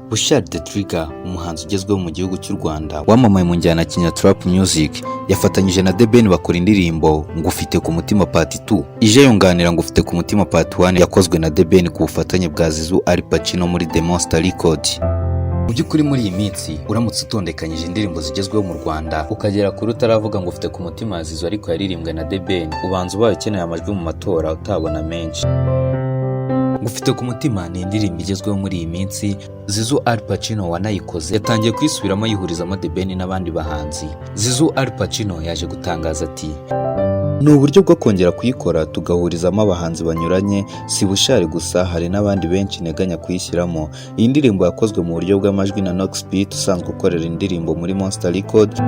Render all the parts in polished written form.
Bushali the Trigger, umuhanzi ugezweho mu gihugu cy'u Rwanda wamamaye mu njyana ya trap music, yafatanyije na THEBEN bakora indirimbo NGUFITE ku mutima part 2 ije yunganira NGUFITE ku mutima part 1 yakozwe na THEBEN ku bufatanye bwa Zizu Al Pacino muri The Monster Record. Mu by'ukuri muri iyi minsi uramutse utondekanyije indirimbo zigezweho mu Rwanda ukagera kuri utaravuga ngo ufite ku mutima Zizu ariko yaririmbwe na THEBEN, ubanza ubaye ukeneye amajwi mu matora utabona menshi. NGUFITE ku mutima ni indirimbo igezweho muri iyi minsi. Zizu Al Pacino wanayikoze yatangiye kwisubiramo yihurizamo THEBEN n'abandi bahanzi. Zizu Al Pacino yaje gutangaza ati, ni uburyo bwo kongera kuyikora tugahurizamo abahanzi banyuranye, si Bushali gusa hari n'abandi benshi neganya kuyishyiramo. Iyi ndirimbo yakozwe mu buryo bw'amajwi na Nox Beat usanzwe ukorera indirimbo muri Monster Record.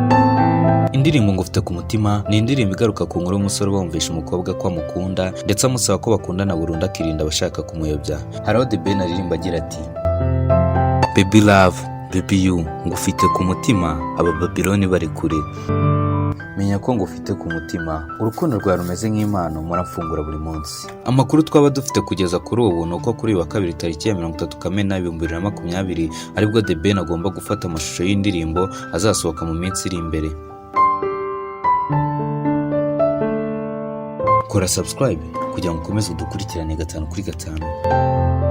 Indirimbo NGUFITE ku mutima ni indirimbo igaruka ku nkuru y'umusore bumvisha umukobwa ko amukunda ndetse amusaba ko bakundana burundu akirinda abashaka kumuyobya. Hariho THEBEN aririmba agira ati, baby love, baby you, NGUFITE ku mutima, aba Babiloni bari kure. Menya ko NGUFITE ku mutima, urukundo rwawe rumeze nk'impano muramfungura buri munsi. Amakuru twaba dufite kugeza kuri ubu ni uko kuri uyu wa kabiri tariki ya 30 Kamena 2020 aribwo THEBEN agomba gufata amashusho y'indirimbo azasohoka mu minsi iri imbere. Kora subscribe kugira ngo ukomeze udukurikirane 5 kuri 5.